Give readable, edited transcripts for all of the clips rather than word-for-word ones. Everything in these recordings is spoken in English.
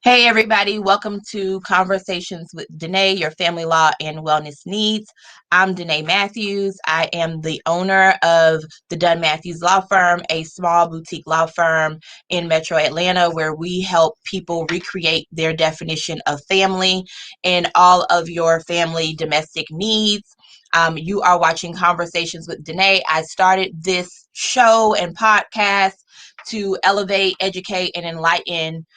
Hey, everybody. Welcome to Conversations with Dené, your family law and wellness needs. I'm Dené Matthews. I am the owner of the Dunn Matthews Law Firm, a small boutique law firm in Metro Atlanta where we help people recreate their definition of family and all of your family domestic needs. You are watching Conversations with Dené. I started this show and podcast to elevate, educate, and enlighten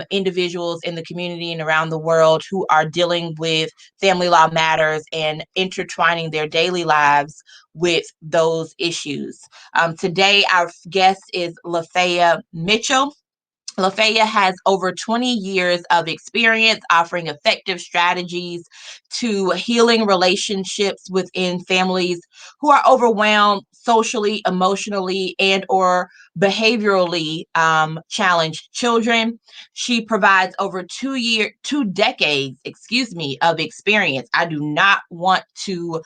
individuals in the community and around the world who are dealing with family law matters and intertwining their daily lives with those issues. Today, our guest is Lafaya Mitchell. Lafaya has over 20 years of experience offering effective strategies to healing relationships within families who are overwhelmed socially, emotionally, and or behaviorally challenged children. She provides over 2 decades, of experience. I do not want to,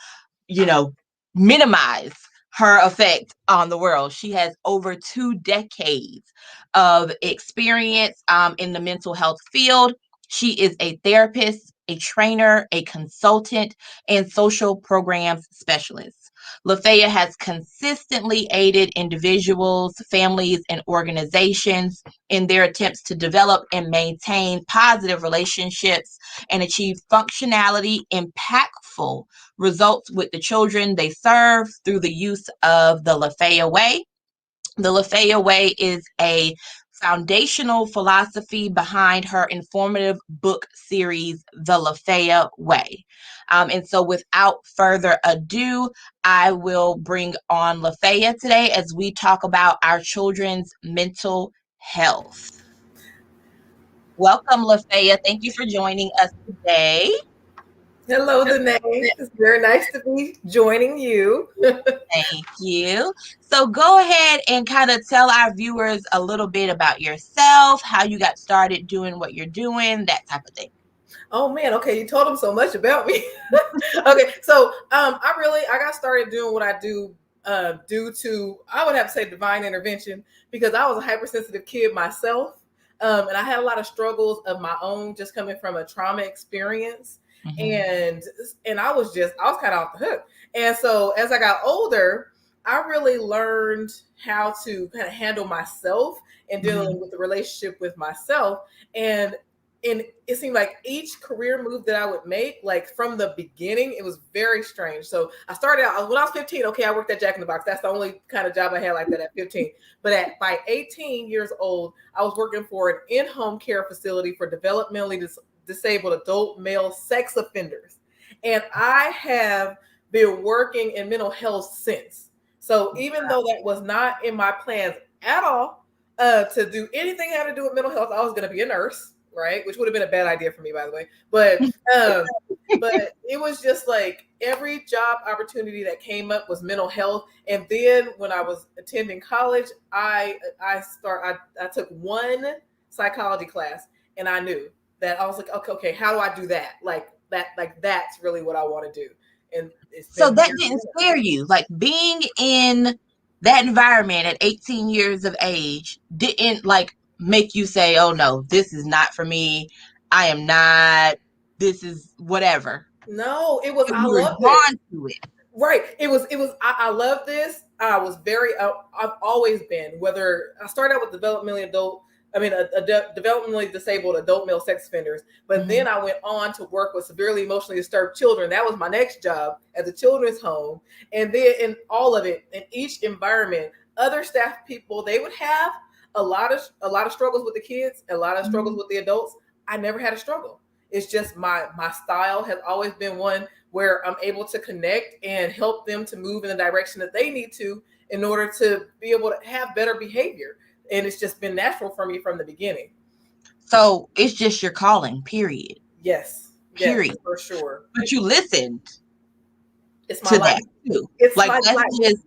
minimize her effect on the world. She has over 2 decades of experience in the mental health field. She is a therapist, a trainer, a consultant, and social programs specialist. Lafaya has consistently aided individuals, families, and organizations in their attempts to develop and maintain positive relationships and achieve functionality, impactful results with the children they serve through the use of the Lafaya Way. The Lafaya Way is a foundational philosophy behind her informative book series, The Lafaya Way. And so without further ado, I will bring on Lafaya today as we talk about our children's mental health. Welcome, Lafaya. Thank you for joining us today. Hello, Dene. It's very nice to be joining you. Thank you. So go ahead and kind of tell our viewers a little bit about yourself, how you got started doing what you're doing, that type of thing. Oh man, okay, you told them so much about me. Okay, so I got started doing what I do due to, I would have to say, divine intervention, because I was a hypersensitive kid myself, and I had a lot of struggles of my own just coming from a trauma experience. And I was kind of off the hook. And so as I got older, I really learned how to kind of handle myself and dealing with the relationship with myself. And it seemed like each career move that I would make, like from the beginning, it was very strange. So I started out when I was 15. Okay, I worked at Jack in the Box. That's the only kind of job I had like that at 15. But by 18 years old, I was working for an in-home care facility for developmentally disabled adult male sex offenders. And I have been working in mental health since. So even though that was not in my plans at all, to do anything having to do with mental health, I was going to be a nurse, right? Which would have been a bad idea for me, by the way. But it was just like every job opportunity that came up was mental health. And then when I was attending college, I took one psychology class, and I knew that I was like, okay, how do I do that? Like that's really what I want to do. And so that didn't scare you, like being in that environment at 18 years of age didn't like make you say, oh no, this is not for me, I am not, this is whatever. No, it was, I You were loved it. drawn to it. Right. It was, I love this. I was very, I've always been, whether I started out with developmentally disabled adult male sex offenders, but then I went on to work with severely emotionally disturbed children. That was my next job at the children's home. And then in all of it, in each environment, other staff people, they would have a lot of struggles with the kids, a lot of struggles with the adults. I never had a struggle. It's just my style has always been one where I'm able to connect and help them to move in the direction that they need to in order to be able to have better behavior. And it's just been natural for me from the beginning. So it's just your calling, period. Yes. Period. Yes, for sure. But you listened It's my to life. that too. It's Like my that's life. just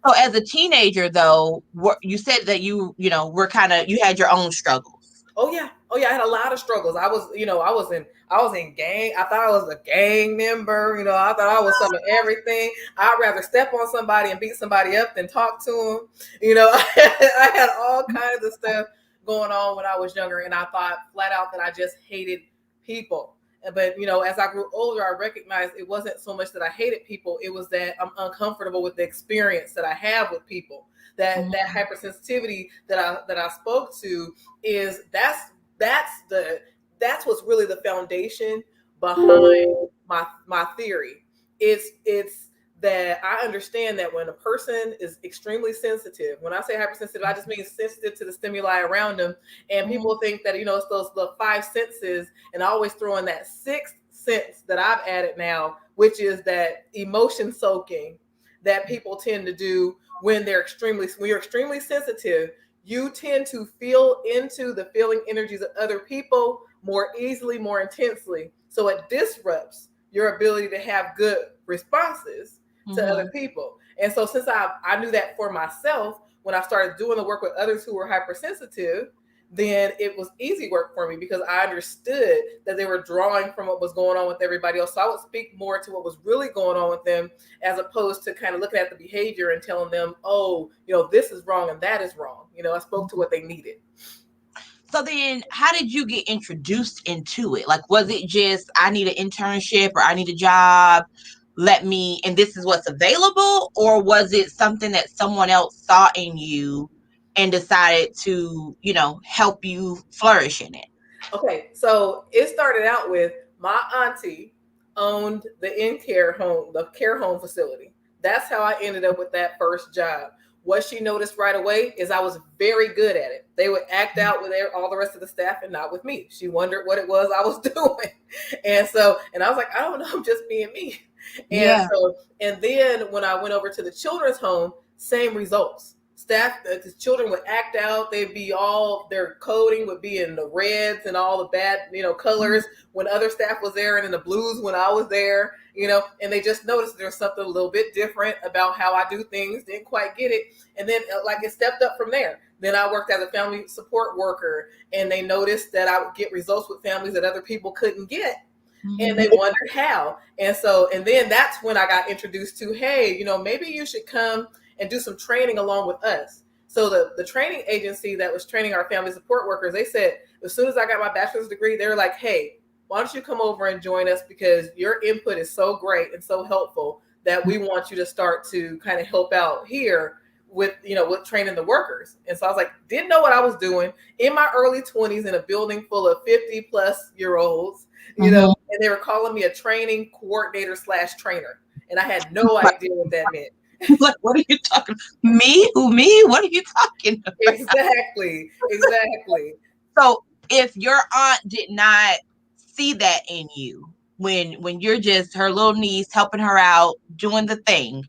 so as a teenager though, you said that you were kind of, you had your own struggles. Oh yeah. I had a lot of struggles. I was in gang. I thought I was a gang member. I thought I was some of everything. I'd rather step on somebody and beat somebody up than talk to them. I had all kinds of stuff going on when I was younger, and I thought flat out that I just hated people. But as I grew older, I recognized it wasn't so much that I hated people; it was that I'm uncomfortable with the experience that I have with people. That hypersensitivity that I spoke to is that's what's really the foundation behind my theory. It's that I understand that when a person is extremely sensitive, when I say hypersensitive, I just mean sensitive to the stimuli around them. And people think that, it's the five senses. And I always throw in that sixth sense that I've added now, which is that emotion soaking that people tend to do when you're extremely sensitive. You tend to feel into the feeling energies of other people more easily, more intensely. So it disrupts your ability to have good responses to other people. And so since I knew that for myself, when I started doing the work with others who were hypersensitive, then it was easy work for me because I understood that they were drawing from what was going on with everybody else. So I would speak more to what was really going on with them, as opposed to kind of looking at the behavior and telling them, oh, this is wrong and that is wrong. I spoke to what they needed. So then how did you get introduced into it? Like, was it just, I need an internship or I need a job, and this is what's available? Or was it something that someone else saw in you and decided to, help you flourish in it? Okay, so it started out with my auntie owned the care home facility. That's how I ended up with that first job. What she noticed right away is I was very good at it. They would act out with all the rest of the staff and not with me. She wondered what it was I was doing. And I was like, I don't know, I'm just being me. And then when I went over to the children's home, same results. The children would act out. They'd be their coding would be in the reds and all the bad, colors when other staff was there, and in the blues when I was there, and they just noticed there's something a little bit different about how I do things. Didn't quite get it. And then it stepped up from there. Then I worked as a family support worker, and they noticed that I would get results with families that other people couldn't get. And they wondered how. And then that's when I got introduced to, hey, maybe you should come and do some training along with us. So the training agency that was training our family support workers, they said, as soon as I got my bachelor's degree, they were like, hey, why don't you come over and join us, because your input is so great and so helpful that we want you to start to kind of help out here with training the workers. And so I was like, didn't know what I was doing in my early 20s in a building full of 50 plus year olds, and they were calling me a training coordinator / trainer. And I had no idea what that meant. Like, what are you talking? Me? Who, me? What are you talking about? Exactly. So if your aunt did not see that in you, when you're just her little niece helping her out, doing the thing,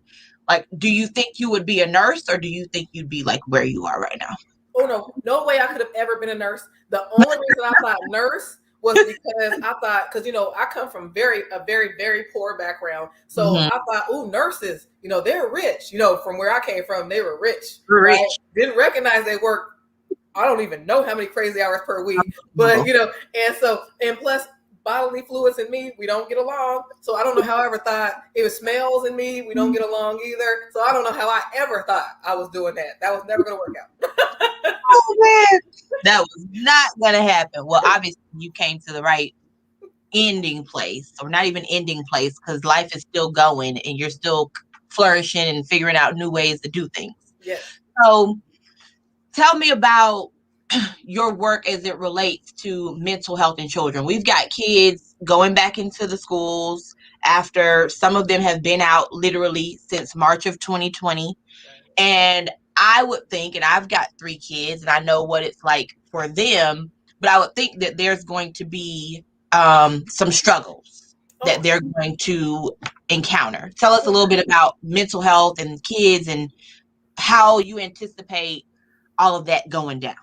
like, do you think you would be a nurse, or do you think you'd be like where you are right now? Oh, no way I could have ever been a nurse. The only reason I thought nurse was because I come from a very, very poor background. So I thought, nurses, they're rich. From where I came from, they were rich. Right? Didn't recognize they worked, I don't even know how many crazy hours per week. But, and plus bodily fluids in me, we don't get along. So I don't know how I ever thought it was smells in me. We don't get along either. So I don't know how I ever thought I was doing that. That was never going to work out. Oh, man. That was not going to happen. Well, obviously you came to the right ending place, or not even ending place, because life is still going and you're still flourishing and figuring out new ways to do things. Yes. So tell me about your work as it relates to mental health in children. We've got kids going back into the schools after some of them have been out literally since March of 2020. Right. And I would think, and I've got 3 kids and I know what it's like for them, but I would think that there's going to be some struggles that they're going to encounter. Tell us a little bit about mental health and kids and how you anticipate all of that going down.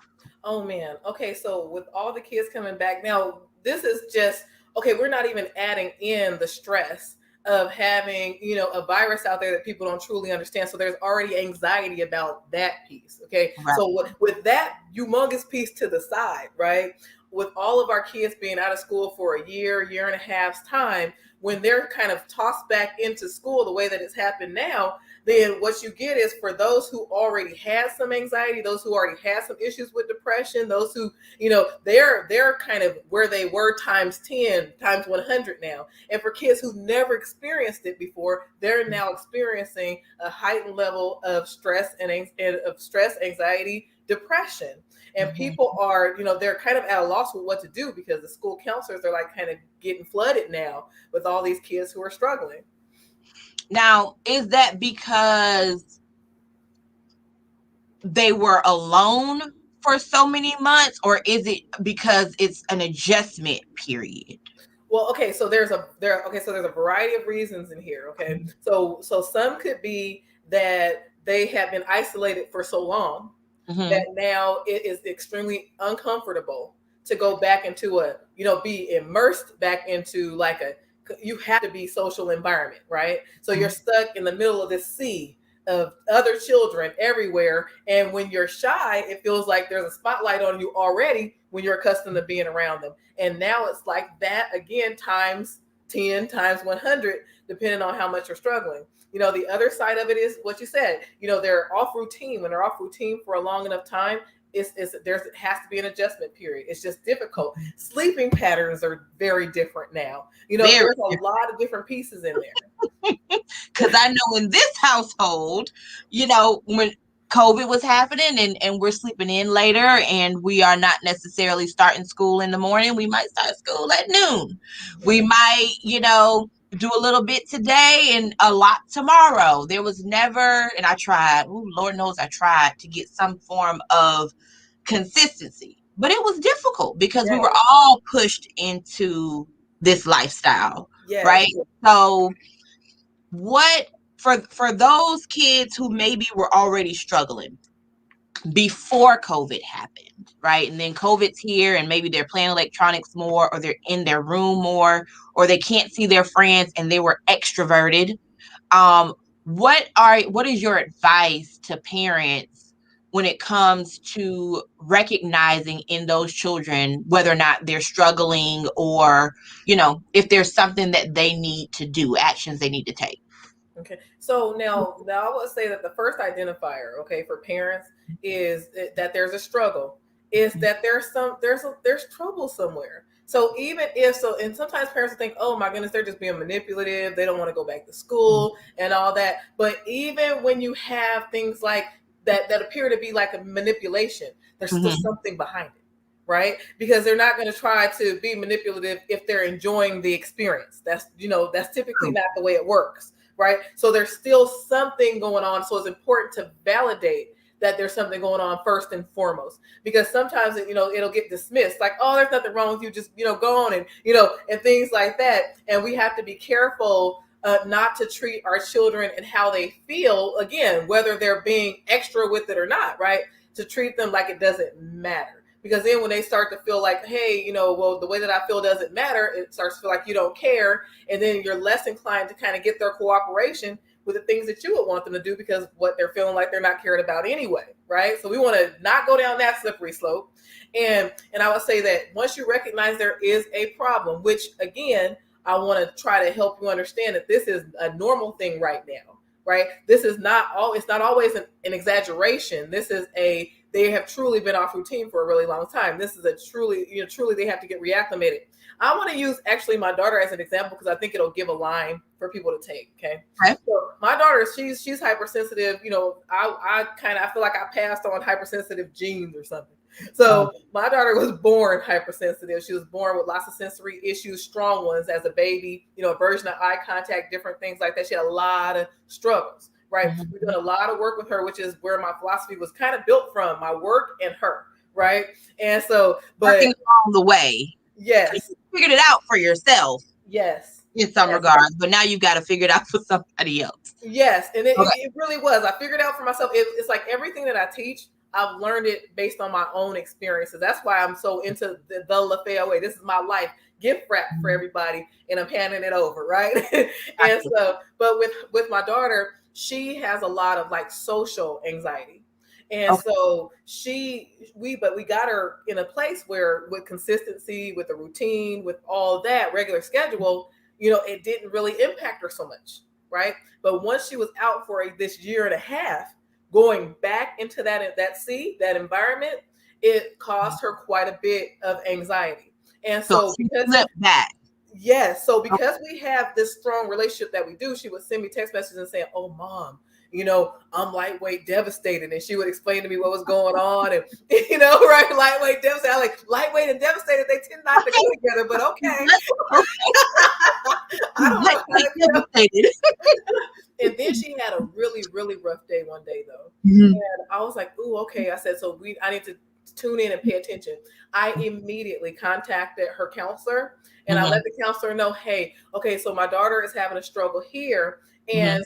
Oh, man. Okay, so with all the kids coming back now, this is just, we're not even adding in the stress of having, a virus out there that people don't truly understand. So there's already anxiety about that piece. Okay. Right. So with that humongous piece to the side, right? With all of our kids being out of school for a year and a half's time, when they're kind of tossed back into school the way that it's happened now, then what you get is, for those who already had some anxiety, those who already had some issues with depression, those who, they're kind of where they were times 10, times 100 now. And for kids who never experienced it before, they're now experiencing a heightened level of stress and anxiety, depression. And people are, they're kind of at a loss with what to do, because the school counselors are like kind of getting flooded now with all these kids who are struggling. Now, is that because they were alone for so many months, or is it because it's an adjustment period? Well, okay, so there's a variety of reasons in here. Okay, so some could be that they have been isolated for so long that now it is extremely uncomfortable to go back into be immersed back into you have to be social environment, right? So you're stuck in the middle of this sea of other children everywhere. And when you're shy, it feels like there's a spotlight on you already when you're accustomed to being around them. And now it's like that again, times 10, times 100, depending on how much you're struggling. The other side of it is what you said, they're off routine. When they're off routine for a long enough time, it has to be an adjustment period. It's just difficult. Sleeping patterns are very different now. There's a lot of different pieces in there. Because I know in this household, when COVID was happening and we're sleeping in later and we are not necessarily starting school in the morning, we might start school at noon. We might, do a little bit today and a lot tomorrow. There was never, and I tried, Lord knows I tried to get some form of consistency, but it was difficult because we were all pushed into this lifestyle, right? So what, for those kids who maybe were already struggling before COVID happened, right? And then COVID's here and maybe they're playing electronics more, or they're in their room more, or they can't see their friends and they were extroverted. What is your advice to parents when it comes to recognizing in those children whether or not they're struggling, or, if there's something that they need to do, actions they need to take? Okay, so now I would say that the first identifier, okay, for parents is that there's a struggle, is that there's trouble somewhere. So even if and sometimes parents think, oh my goodness, they're just being manipulative, they don't want to go back to school and all that. But even when you have things like that appear to be like a manipulation, there's still something behind it, right? Because they're not going to try to be manipulative if they're enjoying the experience. That's typically not the way it works. Right. So there's still something going on. So it's important to validate that there's something going on first and foremost, because sometimes it'll get dismissed like, oh, there's nothing wrong with you, just go on, and and things like that. And we have to be careful not to treat our children and how they feel, again, whether they're being extra with it or not, right? To treat them like it doesn't matter. Because then when they start to feel like, hey, well, the way that I feel doesn't matter, it starts to feel like you don't care. And then you're less inclined to kind of get their cooperation with the things that you would want them to do, because what they're feeling like they're not cared about anyway, right? So we want to not go down that slippery slope. And I would say that once you recognize there is a problem, which again, I want to try to help you understand that this is a normal thing right now, right? This is it's not always an exaggeration. This is they have truly been off routine for a really long time. This is a truly they have to get reacclimated. I want to use actually my daughter as an example, because I think it'll give a line for people to take. Okay. So my daughter, she's hypersensitive. I feel like I passed on hypersensitive genes or something. So my daughter was born hypersensitive. She was born with lots of sensory issues, strong ones as a baby, aversion to eye contact, different things like that. She had a lot of struggles. Right. We're doing a lot of work with her, which is where my philosophy was kind of built from, my work and her. Right. And so, but working along the way. Yes. So you figured it out for yourself. Yes. In some regards, but now you've got to figure it out for somebody else. Yes. And it really was. I figured it out for myself. It's like everything that I teach, I've learned it based on my own experiences. That's why I'm so into the Lafaya Way. This is my life gift wrap for everybody, and I'm handing it over. Right. And so, but with my daughter, she has a lot of like social anxiety. And so we got her in a place where, with consistency, with a routine, with all that regular schedule, it didn't really impact her so much, right? But once she was out for this year and a half, going back into that environment, it caused her quite a bit of anxiety. And So so she because flipped back. yes, so because we have this strong relationship that we do, she would send me text messages and say, "Oh, mom, I'm lightweight devastated," and she would explain to me what was going on, and right, lightweight devastated. I'm like, lightweight and devastated, they tend not to go together, but okay. I don't know how to, Devastated. And then she had a really, really rough day one day though. Mhm. And I was like, "Ooh, okay." I said, I need to tune in and pay attention. I immediately contacted her counselor and I Mhm. let the counselor know, "Hey, okay, so my daughter is having a struggle here. Mhm. And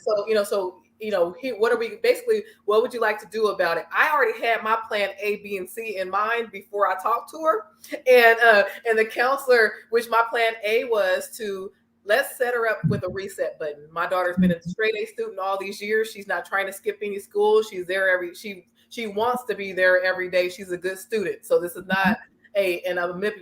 what would you like to do about it?" I already had my plan A, B, and C in mind before I talked to her. And the counselor, which my plan A was to let's set her up with a reset button. My daughter's been a straight A student all these years. She's not trying to skip any school. She's there she wants to be there every day. She's a good student. So this is not a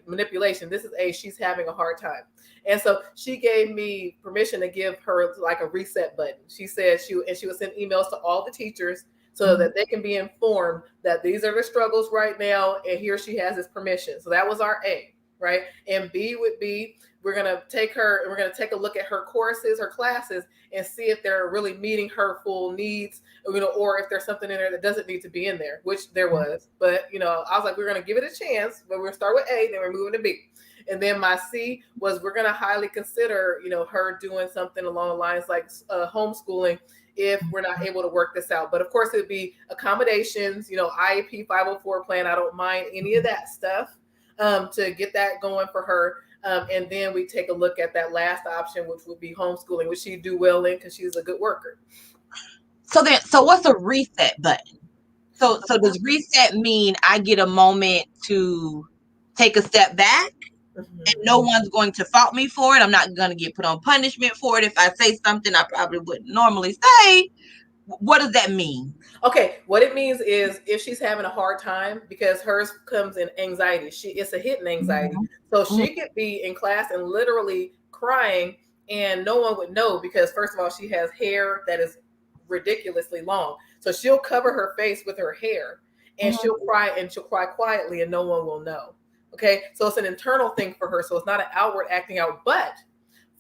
manipulation. This is she's having a hard time. And so she gave me permission to give her like a reset button. She said she would send emails to all the teachers so that they can be informed that these are the struggles right now, and here she has this permission. So that was our A, right? And B would be we're gonna take a look at her courses, her classes, and see if they're really meeting her full needs, or if there's something in there that doesn't need to be in there, which there was. But I was like, we're gonna give it a chance, but we're gonna start with A, then we're moving to B. And then my C was we're gonna highly consider, her doing something along the lines like homeschooling if we're not able to work this out. But of course, it'd be accommodations, IEP 504 plan. I don't mind any of that stuff to get that going for her. And then we take a look at that last option, which would be homeschooling, which she'd do well in because she's a good worker. So what's a reset button? So does reset mean I get a moment to take a step back and no one's going to fault me for it? I'm not going to get put on punishment for it. If I say something I probably wouldn't normally say, what does that mean? Okay, what it means is if she's having a hard time, because hers comes in anxiety, it's a hidden anxiety. So she could be in class and literally crying and no one would know because first of all, she has hair that is ridiculously long. So she'll cover her face with her hair and she'll cry quietly and no one will know. Okay, so it's an internal thing for her. So it's not an outward acting out, but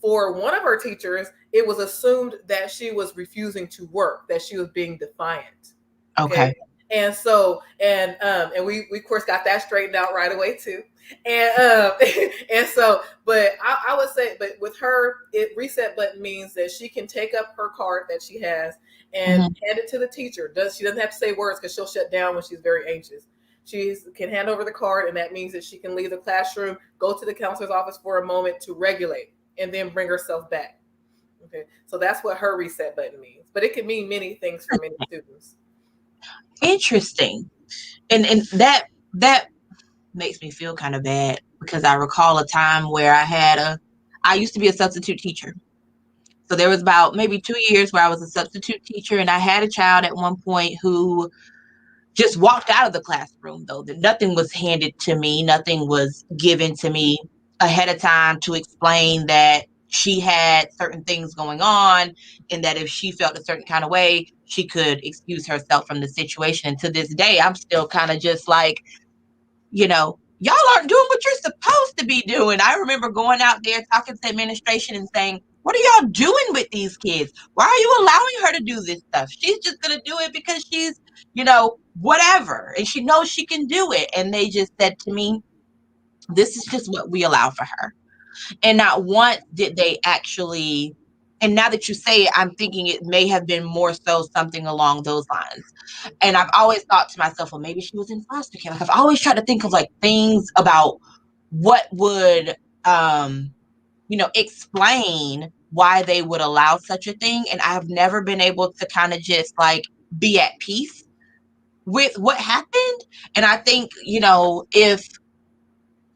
for one of her teachers, it was assumed that she was refusing to work, that she was being defiant. Okay. And so, and we of course got that straightened out right away too. And and so, but I would say, but with her, reset button means that she can take up her card that she has and hand it to the teacher. She doesn't have to say words because she'll shut down when she's very anxious. She can hand over the card, and that means that she can leave the classroom, go to the counselor's office for a moment to regulate, and then bring herself back. Okay, so that's what her reset button means. But it can mean many things for many students. Interesting. And that makes me feel kind of bad because I recall a time where I used to be a substitute teacher. So there was about maybe 2 years where I was a substitute teacher, and I had a child at one point who just walked out of the classroom, though. Nothing was handed to me. Nothing was given to me ahead of time to explain that she had certain things going on and that if she felt a certain kind of way, she could excuse herself from the situation. And to this day, I'm still kind of just like, y'all aren't doing what you're supposed to be doing. I remember going out there talking to administration and saying, what are y'all doing with these kids? Why are you allowing her to do this stuff? She's just going to do it because she's, whatever. And she knows she can do it. And they just said to me, this is just what we allow for her. And not once did they actually, and now that you say it, I'm thinking it may have been more so something along those lines. And I've always thought to myself, well, maybe she was in foster care. Like I've always tried to think of like things about what would, explain why they would allow such a thing. And I've never been able to kind of just like be at peace with what happened. And I think,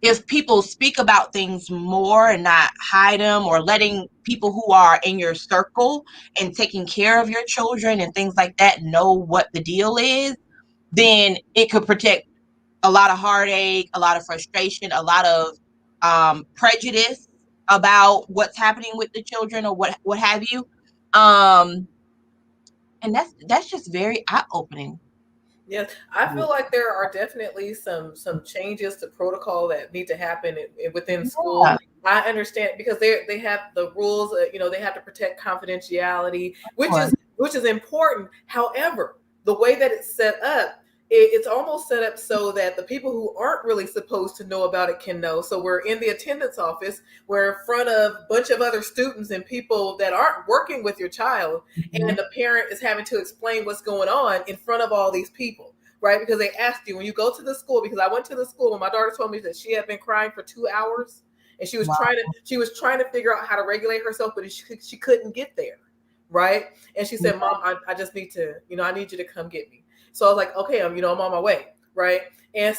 if people speak about things more and not hide them, or letting people who are in your circle and taking care of your children and things like that know what the deal is, then it could protect a lot of heartache, a lot of frustration, a lot of prejudice about what's happening with the children or what have you. And that's just very eye-opening. Yes, I feel like there are definitely some changes to protocol that need to happen within school. Yeah, I understand because they have the rules. They have to protect confidentiality, of course. which is important. However, the way that it's set up, it's almost set up so that the people who aren't really supposed to know about it can know. So we're in the attendance office, we're in front of a bunch of other students and people that aren't working with your child, Mhm. and the parent is having to explain what's going on in front of all these people, right? Because they asked you when you go to the school. Because I went to the school when my daughter told me that she had been crying for 2 hours, and Wow. she was trying to figure out how to regulate herself, but she couldn't get there, right? And she said, "Mom, I just need to, I need you to come get me." So I was like, "Okay, I'm on my way," right? And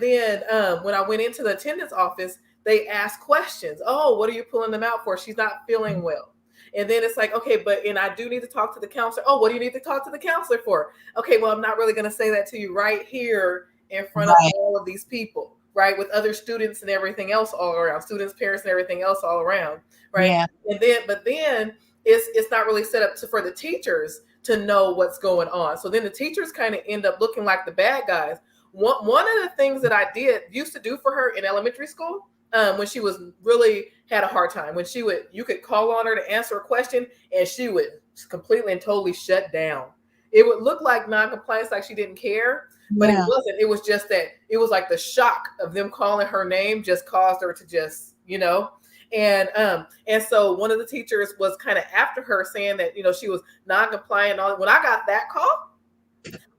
then when I went into the attendance office, they asked questions. Oh, what are you pulling them out for? She's not feeling well. And then it's like, okay, and I do need to talk to the counselor. Oh, what do you need to talk to the counselor for? Okay, well, I'm not really going to say that to you right here in front of Right. all of these people, right? With other students and everything else all around, students, parents, and everything else all around, right? Yeah. But then it's not really set up for the teachers to know what's going on. So then the teachers kind of end up looking like the bad guys. One of the things that I used to do for her in elementary school, when she was really had a hard time, when you could call on her to answer a question and she would completely and totally shut down. It would look like non-compliance, like she didn't care, but it Yeah. wasn't. It was just that it was like the shock of them calling her name just caused her to just, and so one of the teachers was kind of after her, saying that she was non-compliant. When I got that call,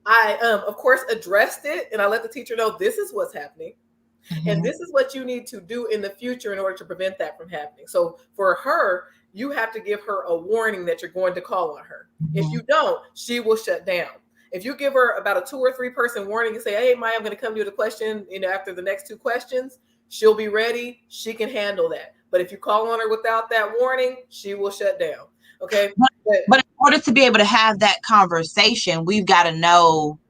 I of course addressed it, and I let the teacher know this is what's happening. And Mhm. this is what you need to do in the future in order to prevent that from happening. So for her, you have to give her a warning that you're going to call on her. If Mhm. you don't, she will shut down. If you give her about a 2 or 3 person warning and say, "Hey, Maya, I'm going to come to you with a question, after the next 2 questions," she'll be ready. She can handle that. But if you call on her without that warning, she will shut down. Okay. But, But but in order to be able to have that conversation, we've got to know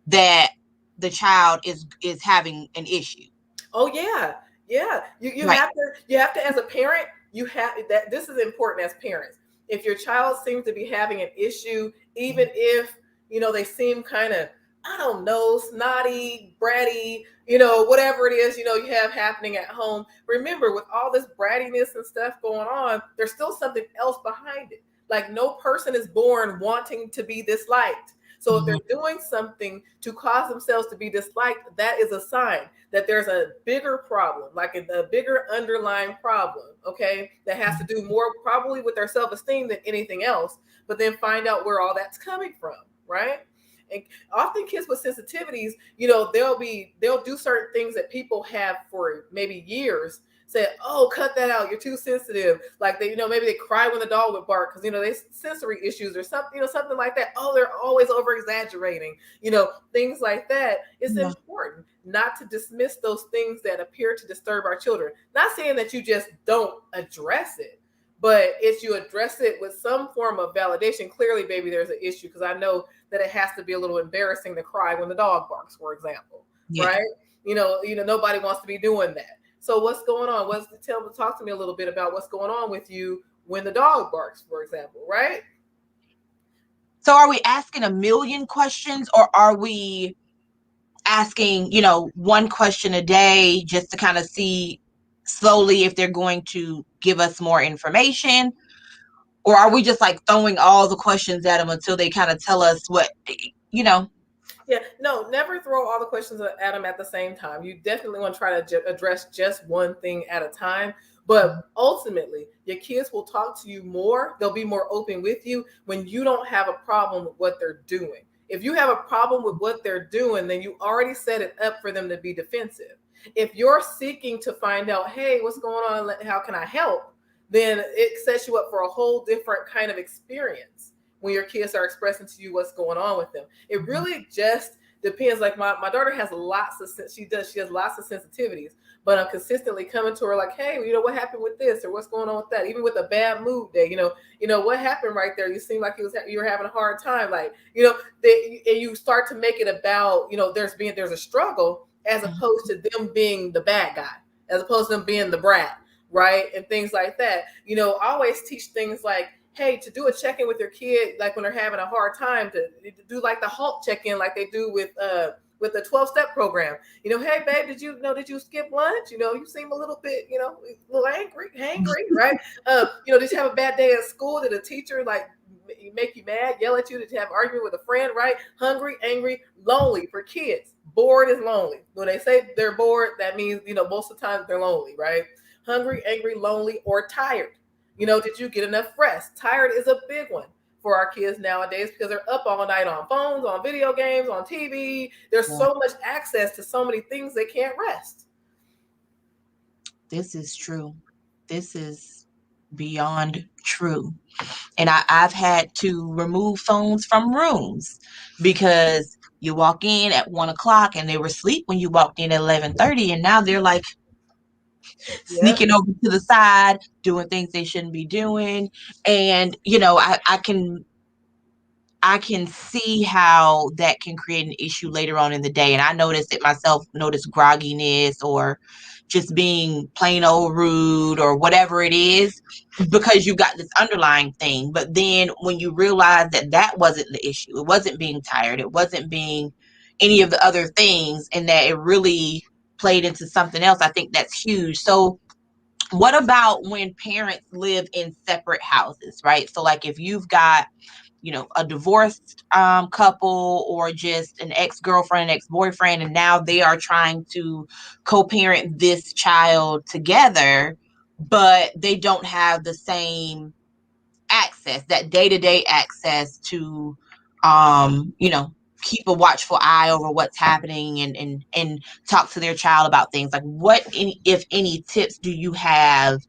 that the child is having an issue. oh yeah, yeah. You Right. have to as a parent, you have that. This is important as parents. If your child seems to be having an issue, even if they seem kind of, I don't know, snotty, bratty, whatever it is, you have happening at home. Remember, with all this brattiness and stuff going on, there's still something else behind it. Like, no person is born wanting to be disliked. So if Mhm. they're doing something to cause themselves to be disliked, that is a sign that there's a bigger problem, like a bigger underlying problem, okay, that has to do more probably with their self-esteem than anything else. But then find out where all that's coming from, right? And often kids with sensitivities, they'll do certain things that people have for maybe years. Say, "Oh, cut that out. You're too sensitive." Like they, maybe they cry when the dog would bark because they sensory issues or something, something like that. Oh, they're always over exaggerating. Things like that. It's Yeah. important not to dismiss those things that appear to disturb our children. Not saying that you just don't address it, but if you address it with some form of validation, clearly, baby, there's an issue, because I know that it has to be a little embarrassing to cry when the dog barks, for example, Yeah. right? Nobody wants to be doing that. So what's going on? Talk to me a little bit about what's going on with you when the dog barks, for example, right? So are we asking a million questions, or are we asking, one question a day just to kind of see slowly if they're going to give us more information? Or are we just like throwing all the questions at them until they kind of tell us what, you know? Yeah, no, never throw all the questions at them at the same time. You definitely want to try to address just one thing at a time. But ultimately, your kids will talk to you more. They'll be more open with you when you don't have a problem with what they're doing. If you have a problem with what they're doing, then you already set it up for them to be defensive. If you're seeking to find out, "Hey, what's going on? How can I help?" then it sets you up for a whole different kind of experience when your kids are expressing to you what's going on with them. It really just depends. Like my daughter has she has lots of sensitivities, but I'm consistently coming to her like, "Hey, what happened with this, or what's going on with that?" Even with a bad mood day, what happened right there. You seem like you were having a hard time, like, and you start to make it about, there's a struggle, as opposed to them being the bad guy, as opposed to them being the brat, right? And things like that. I always teach things like, hey, to do a check-in with your kid, like when they're having a hard time, to do like the halt check-in, like they do with the 12-step program. Hey babe, did you skip lunch? You seem a little bit, a little hangry, right? Did you have a bad day at school? Did a teacher like make you mad, yell at you? Did you have an argument with a friend, right? Hungry, angry, lonely for kids. Bored is lonely. When they say they're bored, that means, most of the time they're lonely, right? Hungry, angry, lonely, or tired. Did you get enough rest? Tired is a big one for our kids nowadays because they're up all night on phones, on video games, on TV. There's so much access to so many things they can't rest. This is true. This is beyond true. And I've had to remove phones from rooms because you walk in at 1 o'clock and they were asleep when you walked in at 11:30, and now they're like sneaking over to the side, doing things they shouldn't be doing. And I can see how that can create an issue later on in the day. And I noticed it myself, notice grogginess or just being plain old rude or whatever it is, because you got this underlying thing. But then when you realize that that wasn't the issue, it wasn't being tired, it wasn't being any of the other things, and that it really played into something else, I think that's huge. So what about when parents live in separate houses, right? So like if you've got a divorced couple, or just an ex-girlfriend, ex-boyfriend, and now they are trying to co-parent this child together, but they don't have the same access, that day-to-day access to, keep a watchful eye over what's happening, and talk to their child about things. Like, what, if any, tips do you have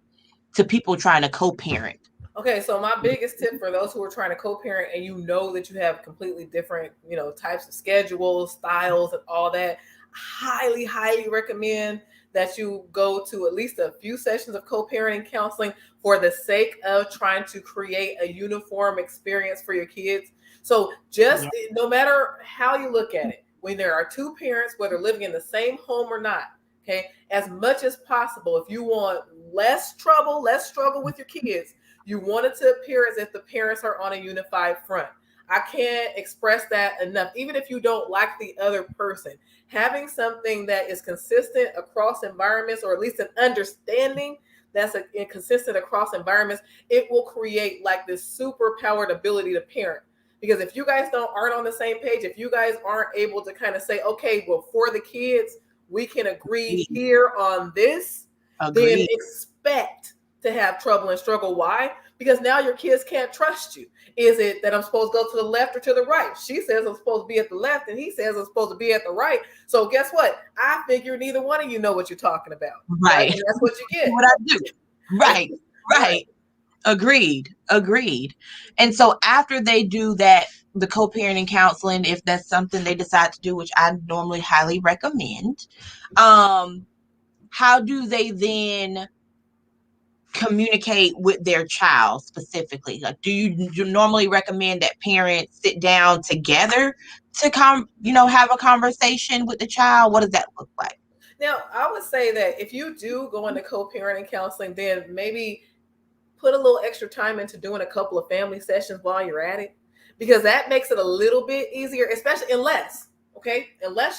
to people trying to co-parent? Okay, so my biggest tip for those who are trying to co-parent and that you have completely different, types of schedules, styles, and all that, highly, highly recommend that you go to at least a few sessions of co-parenting counseling for the sake of trying to create a uniform experience for your kids. So no matter how you look at it, when there are two parents, whether living in the same home or not, okay, as much as possible, if you want less trouble, less struggle with your kids, you want it to appear as if the parents are on a unified front. I can't express that enough. Even if you don't like the other person, having something that is consistent across environments, or at least an understanding that's consistent across environments, it will create like this super powered ability to parent. Because if you guys aren't on the same page, if you guys aren't able to kind of say, okay, well, for the kids, we can agree here on this, then expect to have trouble and struggle. Why? Because now your kids can't trust you. Is it that I'm supposed to go to the left or to the right? She says I'm supposed to be at the left, and he says I'm supposed to be at the right. So guess what? I figure neither one of you know what you're talking about. Right. And that's what you get. What I do. Right. Right. Agreed. And so after they do that, the co-parenting counseling, if that's something they decide to do, which I normally highly recommend, how do they then communicate with their child specifically? Like, do you normally recommend that parents sit down together to have a conversation with the child? What does that look like? Now, I would say that if you do go into co-parenting counseling, then maybe put a little extra time into doing a couple of family sessions while you're at it, because that makes it a little bit easier, especially unless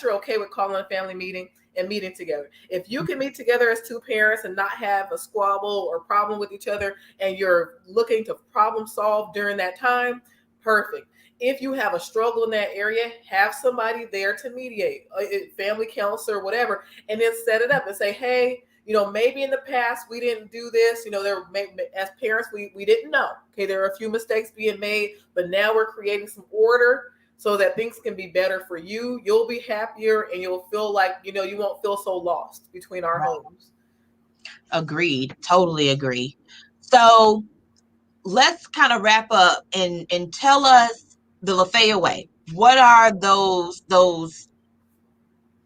you're okay with calling a family meeting and meeting together. If you can meet together as two parents and not have a squabble or problem with each other, and you're looking to problem solve during that time, perfect. If you have a struggle in that area, have somebody there to mediate, a family counselor, whatever, and then set it up and say, hey, maybe in the past we didn't do this. As parents, we didn't know. Okay, there are a few mistakes being made, but now we're creating some order so that things can be better for you. You'll be happier, and you'll feel like, you won't feel so lost between our homes. Agreed. Totally agree. So let's kind of wrap up and tell us the Lafaya Way. What are those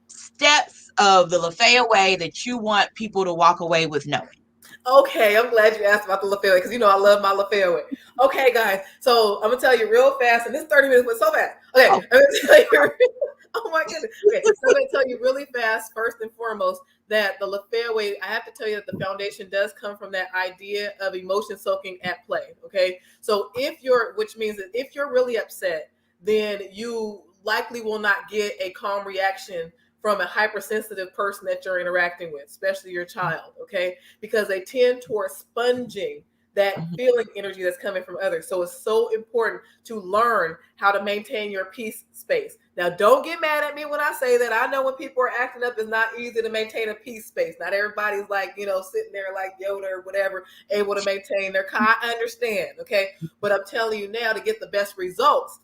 steps of the Lafaya Way that you want people to walk away with knowing? Okay, I'm glad you asked about the Lafaya Way, because I love my Lafaya Way. Okay, guys, so I'm gonna tell you real fast, and this 30 minutes went so fast. Okay, I'm gonna tell you. Oh my my goodness. Okay, so I'm going to tell you really fast, first and foremost, that the Lafaya Way, I have to tell you that the foundation does come from that idea of emotion soaking at play. Okay, so which means that if you're really upset, then you likely will not get a calm reaction from a hypersensitive person that you're interacting with, especially your child, okay? Because they tend towards sponging that feeling energy that's coming from others. So it's so important to learn how to maintain your peace space. Now, don't get mad at me when I say that. I know when people are acting up, it's not easy to maintain a peace space. Not everybody's like, sitting there like Yoda or whatever, able to maintain their calm. I understand, okay? But I'm telling you now, to get the best results,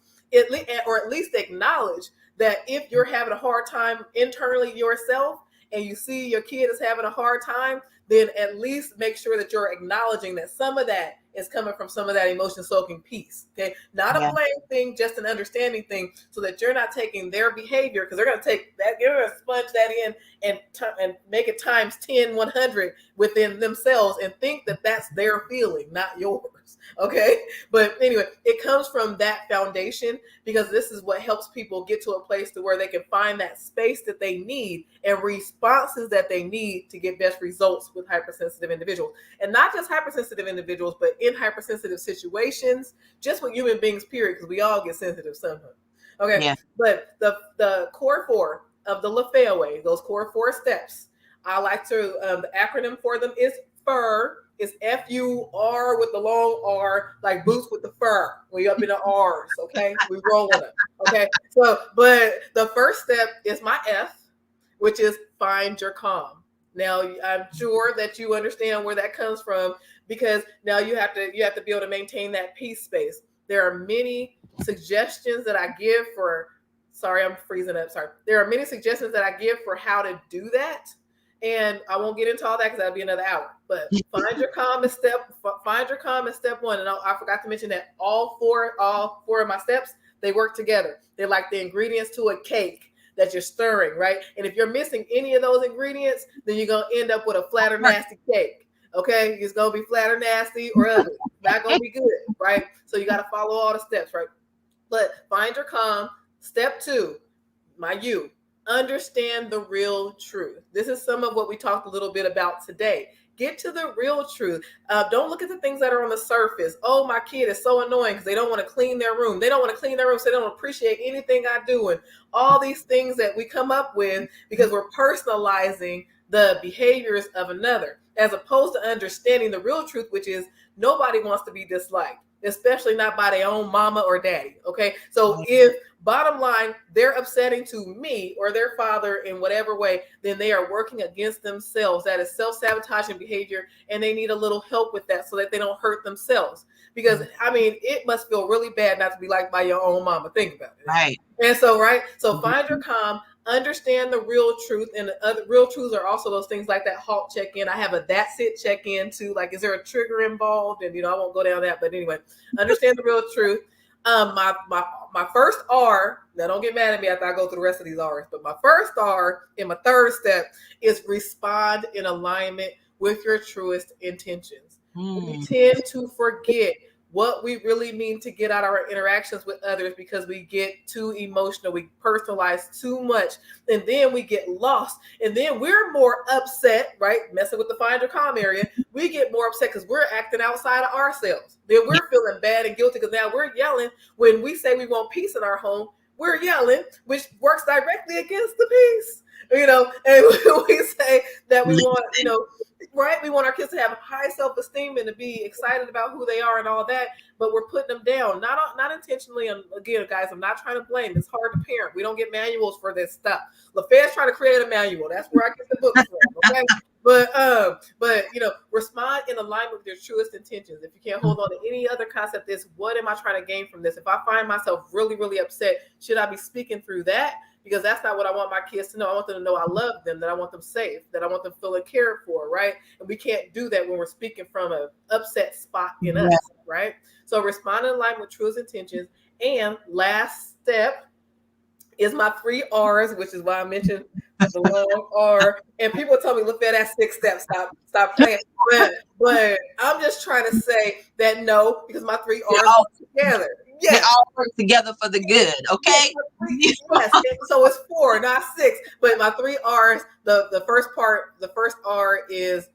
or at least acknowledge that if you're having a hard time internally yourself and you see your kid is having a hard time, then at least make sure that you're acknowledging that some of that is coming from some of that emotion soaking piece. Okay. Not a blame thing, just an understanding thing, so that you're not taking their behavior, because they're going to take that, you're going to sponge that in and make it times 10, 100 within themselves and think that that's their feeling, not yours. Okay. But anyway, it comes from that foundation, because this is what helps people get to a place to where they can find that space that they need and responses that they need to get best results with hypersensitive individuals. And not just hypersensitive individuals, but in hypersensitive situations, just with human beings, period, because we all get sensitive somehow. Okay. Yeah. But the core 4 of the Lafaya Way, those core 4 steps, I like to, the acronym for them is FUR. It's FUR with the long R, like boots with the fur. We up in the R's, okay? We rolling it, okay? So, but the first step is my F, which is find your calm. Now, I'm sure that you understand where that comes from, because now you have to be able to maintain that peace space. There are many suggestions that I give for. Sorry, I'm freezing up. Sorry. There are many suggestions that I give for how to do that. And I won't get into all that because that'll be another hour. But find your calm is step 1. And I forgot to mention that all four of my steps, they work together. They're like the ingredients to a cake that you're stirring, right? And if you're missing any of those ingredients, then you're gonna end up with a flat or nasty cake. Okay, it's gonna be flat or nasty or ugly. Not gonna be good, right? So you got to follow all the steps, right? But find your calm. Step 2, my U. Understand the real truth. This is some of what we talked a little bit about today. Get to the real truth. Don't look at the things that are on the surface. Oh, my kid is so annoying because they don't want to clean their room. They don't want to clean their room, so they don't appreciate anything I do. And all these things that we come up with because we're personalizing the behaviors of another, as opposed to understanding the real truth, which is nobody wants to be disliked, especially not by their own mama or daddy. Okay. So if bottom line, they're upsetting to me or their father in whatever way, then they are working against themselves. That is self-sabotaging behavior, and they need a little help with that so that they don't hurt themselves. Because I mean, it must feel really bad not to be liked by your own mama. Think about it. Right. And so, right. So find your calm, understand the real truth. And the other real truths are also those things like that halt check-in. I have a that's it check-in too. Like, is there a trigger involved? And, I won't go down that. But anyway, understand the real truth. My first R, now don't get mad at me after I go through the rest of these R's, but my first R in my third step is respond in alignment with your truest intentions. We tend to forget what we really mean to get out of our interactions with others because we get too emotional. We personalize too much, and then we get lost. And then we're more upset, right? Messing with the find your calm area. We get more upset because we're acting outside of ourselves. Then we're feeling bad and guilty because now we're yelling when we say we want peace in our home. We're yelling, which works directly against the peace. And we say that we want, right? We want our kids to have high self-esteem and to be excited about who they are and all that, but we're putting them down, not intentionally. And again, guys, I'm not trying to blame. It's hard to parent. We don't get manuals for this stuff. Lafaya's trying to create a manual. That's where I get the books from. Okay. But respond in alignment with your truest intentions. If you can't hold on to any other concept, is what am I trying to gain from this? If I find myself really, really upset, should I be speaking through that? Because that's not what I want my kids to know. I want them to know I love them, that I want them safe, that I want them feeling cared for, right? And we can't do that when we're speaking from an upset spot in us, right? So respond in line with truest intentions. And last step is my 3 R's, which is why I mentioned the long R. And people tell me, look, that's 6 steps. Stop playing. But I'm just trying to say that no, because my 3 R's are together. They Yes. all work together for the good, Yes, okay? yes. So it's 4, not 6. But my 3 R's. The first part, the first R is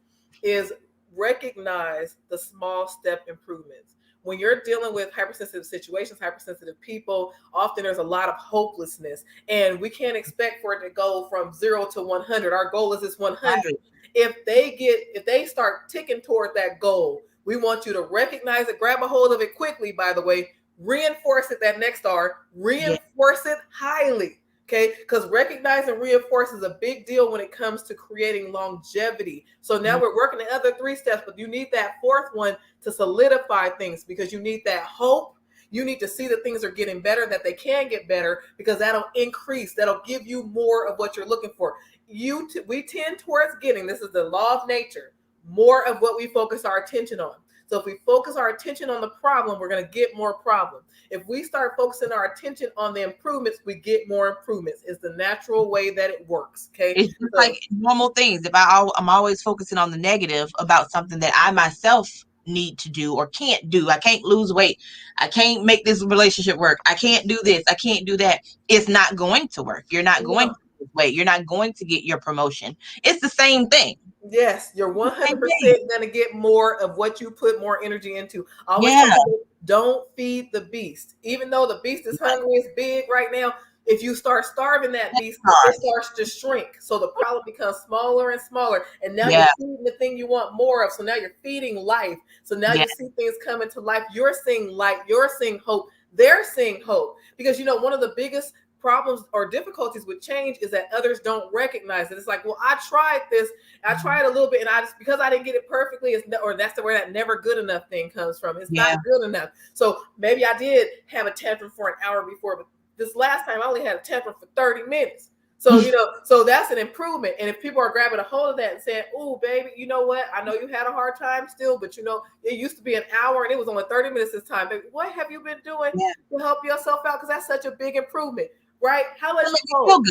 recognize the small step improvements. When you're dealing with hypersensitive situations, hypersensitive people, often there's a lot of hopelessness, and we can't expect for it to go from 0 to 100. Our goal is this 100. Right. If they start ticking toward that goal, we want you to recognize it, grab a hold of it quickly, by the way, reinforce it, that next R, Yeah. reinforce it highly. Okay, because recognize and reinforce is a big deal when it comes to creating longevity. So now we're working the other 3 steps, but you need that 4th one to solidify things, because you need that hope. You need to see that things are getting better, that they can get better, because that'll increase, that'll give you more of what you're looking for. We tend towards getting, this is the law of nature, more of what we focus our attention on. So if we focus our attention on the problem, we're going to get more problems. If we start focusing our attention on the improvements, we get more improvements. It's the natural way that it works. Okay. It's just like normal things. I'm always focusing on the negative about something that I myself need to do or can't do. I can't lose weight. I can't make this relationship work. I can't do this. I can't do that. It's not going to work. You're not going to lose weight. You're not going to get your promotion. It's the same thing. Yes, you're 100% going to get more of what you put more energy into. I always tell people, don't feed the beast. Even though the beast is hungry, it's big right now, if you start starving that beast, it starts to shrink. So the problem becomes smaller and smaller. And now you're feeding the thing you want more of. So now you're feeding life. So now you see things coming to life. You're seeing light. You're seeing hope. They're seeing hope. Because, one of the biggest problems or difficulties with change is that others don't recognize it. It's like, well, I tried this. I tried a little bit, and because I didn't get it perfectly, or that's where that never good enough thing comes from. It's not good enough. So maybe I did have a tantrum for an hour before, but this last time I only had a tantrum for 30 minutes. So, so that's an improvement. And if people are grabbing a hold of that and saying, oh, baby, you know what? I know you had a hard time still, but it used to be an hour and it was only 30 minutes this time. Baby, what have you been doing to help yourself out? Because that's such a big improvement, right? How much hope?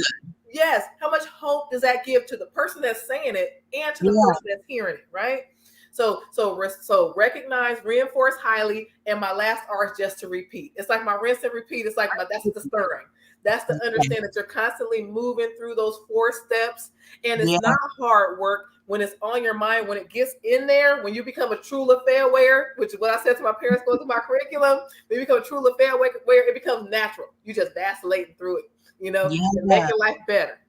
Yes. How much hope does that give to the person that's saying it and to the person that's hearing it, right? So recognize, reinforce highly, and my last R is just to repeat. It's like my rinse and repeat. It's like that's the stirring. That's to understand that you're constantly moving through those 4 steps, and it's not hard work when it's on your mind. When it gets in there, when you become a true Lafaya Wayer, which is what I said to my parents going through my curriculum, when you become a true Lafaya Wayer, it becomes natural. You just vacillating through it, and make your life better.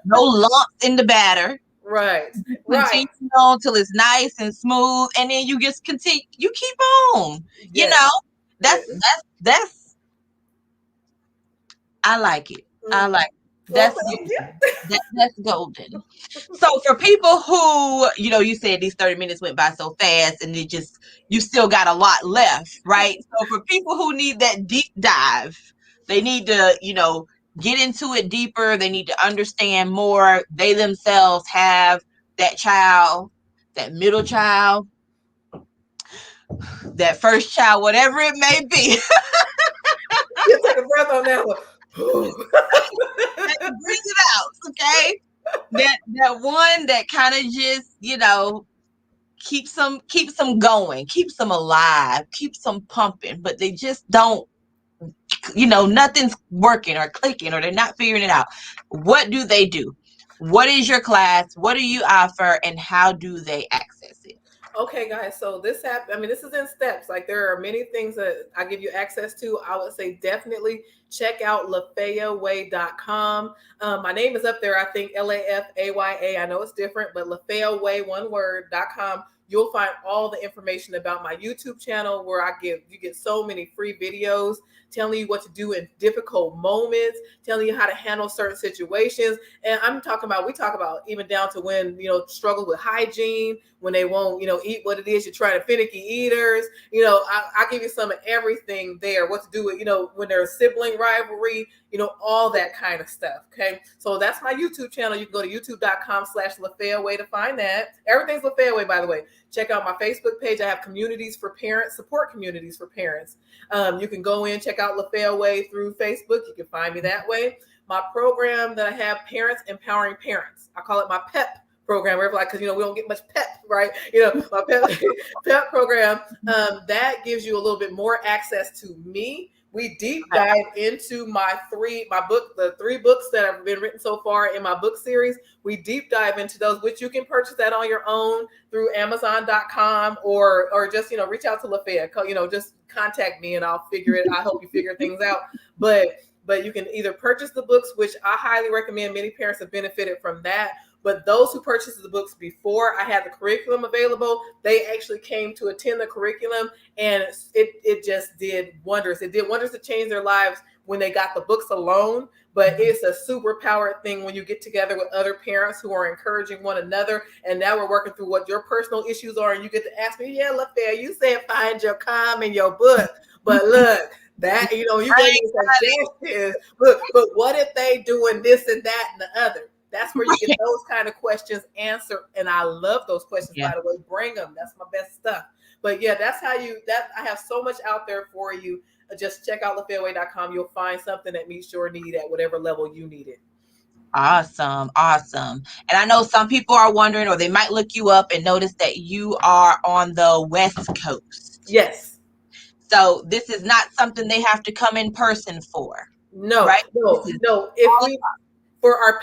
No lumps in the batter. Right. Continue on till it's nice and smooth, and then you just continue. You keep on. That's. I like it. I like it. That's golden. So for people who, you said these 30 minutes went by so fast, and you still got a lot left, right? So for people who need that deep dive, they need to, get into it deeper. They need to understand more. They themselves have that child, that middle child, that first child, whatever it may be. You take a breath on that one. Bring it out, okay? That one that kind of just, keeps them going, keeps them alive, keeps them pumping, but they just don't, nothing's working or clicking, or they're not figuring it out. What do they do? What is your class? What do you offer, and how do they access it? Okay, guys. So this is in steps. Like, there are many things that I give you access to. I would say definitely check out LafayaWay.com. My name is up there. I think Lafaya. I know it's different, but Lafaya Way, one word.com. You'll find all the information about my YouTube channel, where you get so many free videos telling you what to do in difficult moments, telling you how to handle certain situations. And we talk about even down to when, struggle with hygiene, when they won't, eat what it is. You're trying to finicky eaters. I give you some of everything there, what to do with, when there's sibling rivalry, all that kind of stuff. Okay. So that's my YouTube channel. You can go to youtube.com/Lafaya Way to find that. Everything's Lafaya Way, by the way. Check out my Facebook page. I have communities for parents, support communities for parents. You can go in, check out Lafaya Way through Facebook. You can find me that way. My program that I have, Parents Empowering Parents. I call it my PEP program, because we don't get much pep, right? My pep program, that gives you a little bit more access to me, We deep dive into the 3 books that have been written so far in my book series. We deep dive into those, which you can purchase that on your own through Amazon.com or just, reach out to Lafaya. Just contact me and I'll help you figure things out. But you can either purchase the books, which I highly recommend. Many parents have benefited from that. But those who purchased the books before I had the curriculum available, they actually came to attend the curriculum, and it just did wonders. It did wonders to change their lives when they got the books alone. But it's a super powered thing when you get together with other parents who are encouraging one another. And now we're working through what your personal issues are, and you get to ask me, yeah, Lafaya, you said find your calm in your book, but look. That you gave me suggestions, but what if they doing this and that and the other? That's where you get those kind of questions answered, and I love those questions. By the way, bring them. That's my best stuff. But yeah, that's how I have so much out there for you. Just check out LafayaWay.com. You'll find something that meets your need at whatever level you need it. Awesome. And I know some people are wondering, or they might look you up and notice that you are on the West Coast. Yes. So this is not something they have to come in person for. No, right? No. For our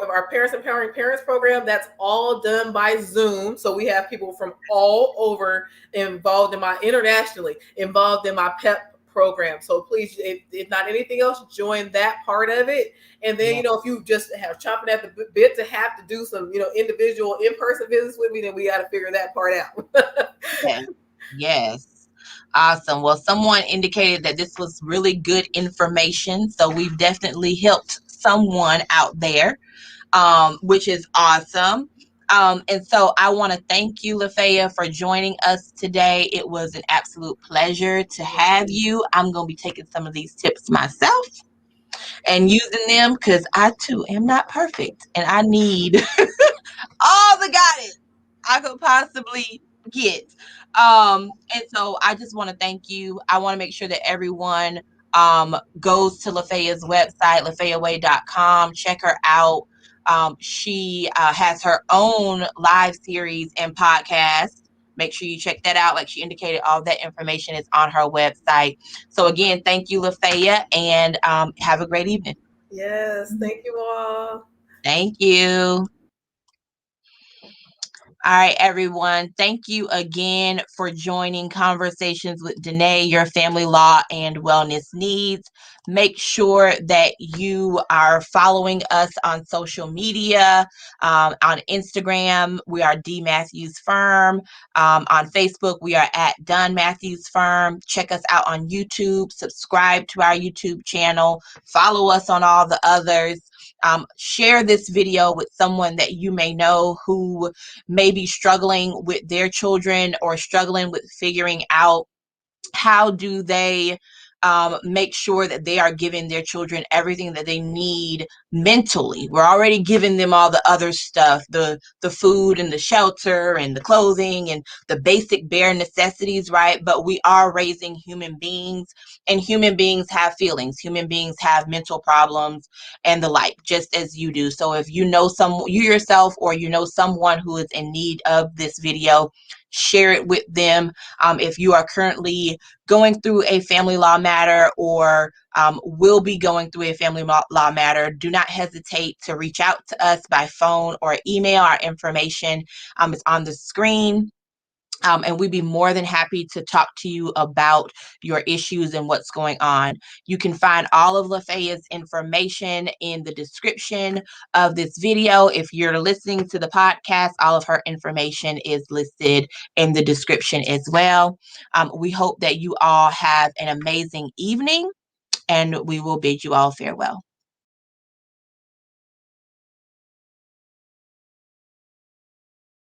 our Parents Empowering Parents program, that's all done by Zoom. So we have people from all over internationally involved in my PEP program. So please, if not anything else, join that part of it. And then, if you just have chomping at the bit to have to do some, individual in-person visits with me, then we got to figure that part out. Yes. Awesome. Well, someone indicated that this was really good information. So we've definitely helped someone out there, which is awesome. And so I want to thank you, Lafaya, for joining us today. It was an absolute pleasure to have you. I'm going to be taking some of these tips myself and using them because I too am not perfect and I need all the guidance I could possibly get. And so I just want to thank you. I want to make sure that everyone goes to Lafaya's website, LafayaWay.com. Check her out. She has her own live series and podcast. Make sure you check that out. Like she indicated, all that information is on her website. So again, thank you, Lafaya, and have a great evening. Yes, thank you all. Thank you. All right, everyone. Thank you again for joining Conversations with Dené, your family law and wellness needs. Make sure that you are following us on social media. On Instagram, we are D Matthews Firm. On Facebook, we are at Done Matthews Firm. Check us out on YouTube. Subscribe to our YouTube channel. Follow us on all the others. Share this video with someone that you may know who may be struggling with their children or struggling with figuring out how do they make sure that they are giving their children everything that they need mentally. We're already giving them all the other stuff, the food and the shelter and the clothing and the basic bare necessities, right? But we are raising human beings, and human beings have feelings. Human beings have mental problems and the like, just as you do. So if you know you yourself, or you know someone who is in need of this video, share it with them. If you are currently going through a family law matter or will be going through a family law matter, do not hesitate to reach out to us by phone or email. Our information is on the screen. And we'd be more than happy to talk to you about your issues and what's going on. You can find all of Lafaya's information in the description of this video. If you're listening to the podcast, all of her information is listed in the description as well. We hope that you all have an amazing evening, and we will bid you all farewell.